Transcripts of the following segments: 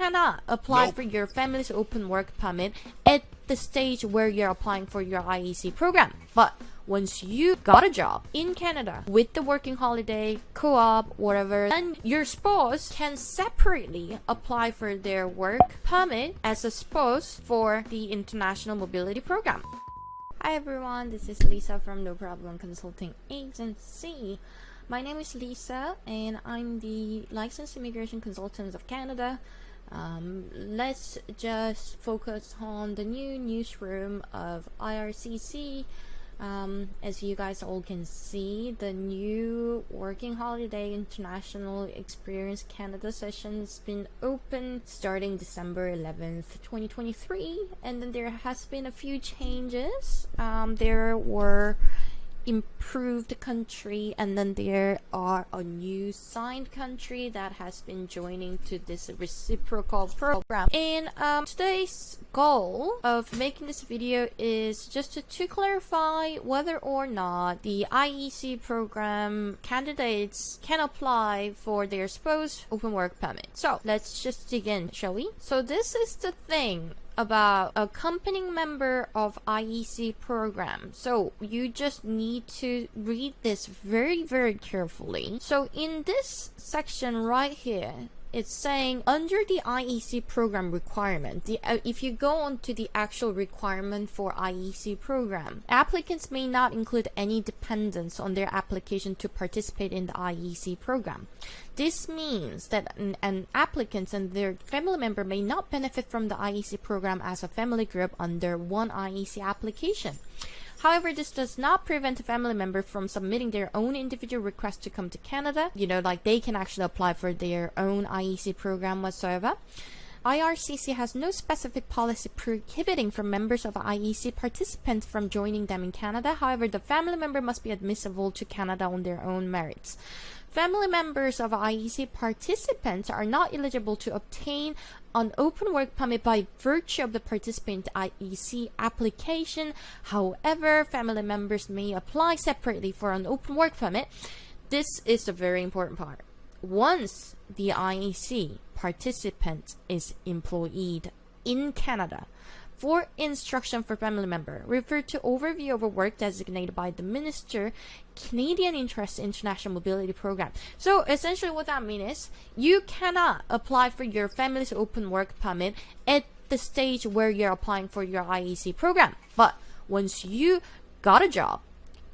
cannot apply for your family's open work permit at the stage where you're applying for your IEC program. But once you got a job in Canada with the working holiday, co-op, whatever, then your spouse can separately apply for their work permit as a spouse for the International Mobility Program. Hi everyone, this is Lisa from Noproblam Consulting Agency. My name is Lisa and I'm the licensed immigration consultant of Canada. Let's just focus on the new newsroom of IRCC. As you guys all can see, the new Working Holiday International Experience Canada session has been open starting December 11th, 2023, and then there has been a few changes. There were improved country, and then there are a new signed country that has been joining to this reciprocal program. And today's goal of making this video is just to clarify whether or not the IEC program candidates can apply for their spouse open work permit. So let's just dig in, shall we? So this is the thing about accompanying member of IEC program. So you just need to read this very, very carefully. So in this section right here, it's saying under the IEC program requirement, if you go on to the actual requirement for IEC program, applicants may not include any dependents on their application to participate in the IEC program. This means that an applicant and their family member may not benefit from the IEC program as a family group under one IEC application. However, this does not prevent a family member from submitting their own individual request to come to Canada. You know, like they can actually apply for their own IEC program whatsoever. IRCC has no specific policy prohibiting from members of IEC participants from joining them in Canada. However, the family member must be admissible to Canada on their own merits. Family members of IEC participants are not eligible to obtain an open work permit by virtue of the participant IEC application. However, family members may apply separately for an open work permit. This is the very important part. Once the IEC participant is employed in Canada, for instruction for family member, refer to overview of a work designated by the Minister, Canadian Interest International Mobility Program. So essentially what that means is you cannot apply for your family's open work permit at the stage where you're applying for your IEC program. But once you got a job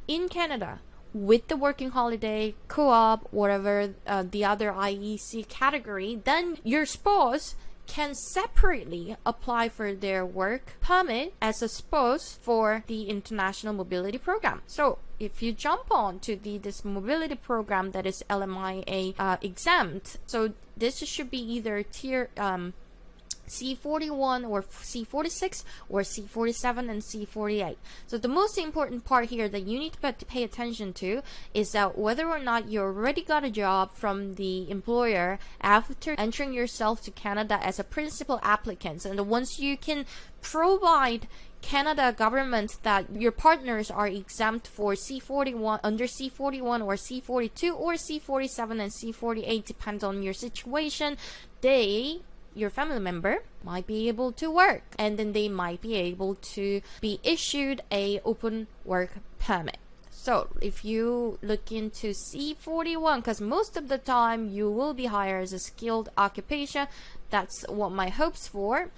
in Canada with the working holiday, co-op, whatever the other IEC category, then your spouse can separately apply for their work permit as a spouse for the International Mobility Program. So if you jump on to this mobility program that is LMIA exempt, so this should be either tier C41 or C46 or C47 and C48. So the most important part here that you need to pay attention to is that whether or not you already got a job from the employer after entering yourself to Canada as a principal applicant, and once you can provide Canada government that your partners are exempt for C41 under C41 or C42 or C47 and C48, depends on your situation, your family member might be able to work, and then they might be able to be issued a open work permit. So if you look into C41, because most of the time you will be hired as a skilled occupation, that's what my hopes for.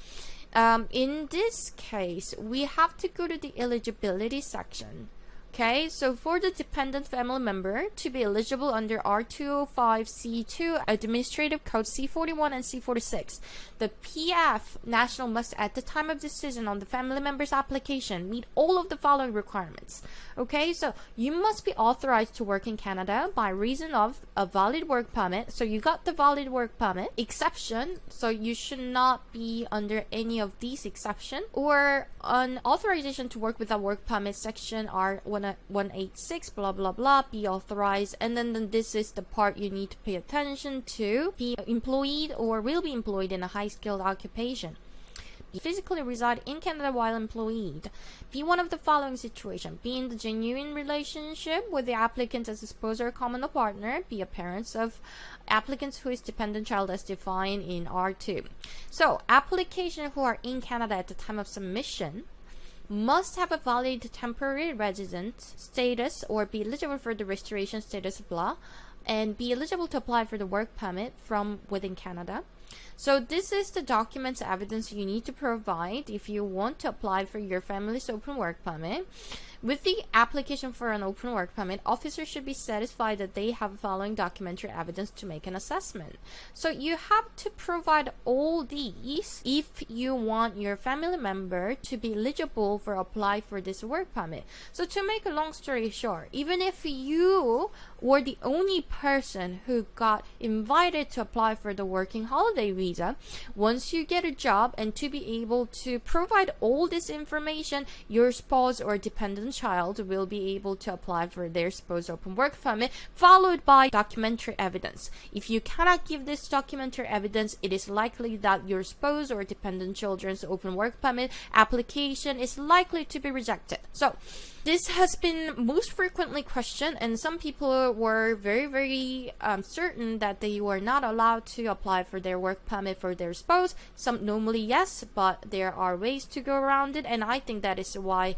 In this case, we have to go to the eligibility section. Okay, so for the dependent family member to be eligible under R205C2 Administrative Code C41 and C46, the PF national must at the time of decision on the family member's application meet all of the following requirements. Okay, so you must be authorized to work in Canada by reason of a valid work permit. So you got the valid work permit exception, so you should not be under any of these exceptions, or an authorization to work without work permit section R186 blah blah blah, be authorized. And then this is the part you need to pay attention to: be employed or will be employed in a high skilled occupation. physically reside in Canada while employed. Be one of the following situations. Be in the genuine relationship with the applicant as a spouse or common law partner. Be a parent of applicants who is dependent child as defined in R2. So, applications who are in Canada at the time of submission must have a valid temporary resident status or be eligible for the restoration status blah, and be eligible to apply for the work permit from within Canada. So this is the documents evidence you need to provide if you want to apply for your family's open work permit. With the application for an open work permit, officers should be satisfied that they have following documentary evidence to make an assessment. So you have to provide all these if you want your family member to be eligible for apply for this work permit. So to make a long story short, even if you were the only person who got invited to apply for the working holiday visa, once you get a job and to be able to provide all this information, your spouse or dependent child will be able to apply for their spouse open work permit, followed by documentary evidence. If you cannot give this documentary evidence, it is likely that your spouse or dependent children's open work permit application is likely to be rejected. So this has been most frequently questioned, and some people were very certain that they were not allowed to apply for their work permit for their spouse. Some normally yes, but there are ways to go around it, and I think that is why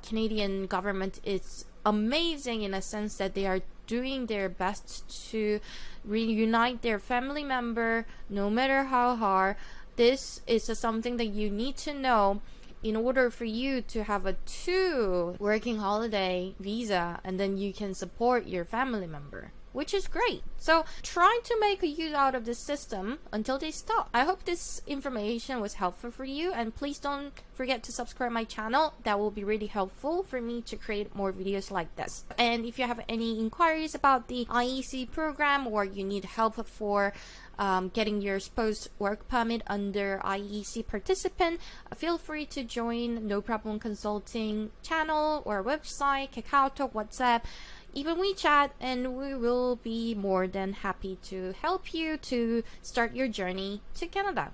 Canadian government is amazing in a sense that they are doing their best to reunite their family member no matter how hard. This is something that you need to know in order for you to have a 2 working holiday visa, and then you can support your family member, which is great. So try to make a use out of this system until they stop. I hope this information was helpful for you, and please don't forget to subscribe my channel. That will be really helpful for me to create more videos like this. And if you have any inquiries about the IEC program, or you need help for getting your spouse work permit under IEC participant, feel free to join No Problem Consulting channel or website, Kakaotalk, WhatsApp, even WeChat, and we will be more than happy to help you to start your journey to Canada.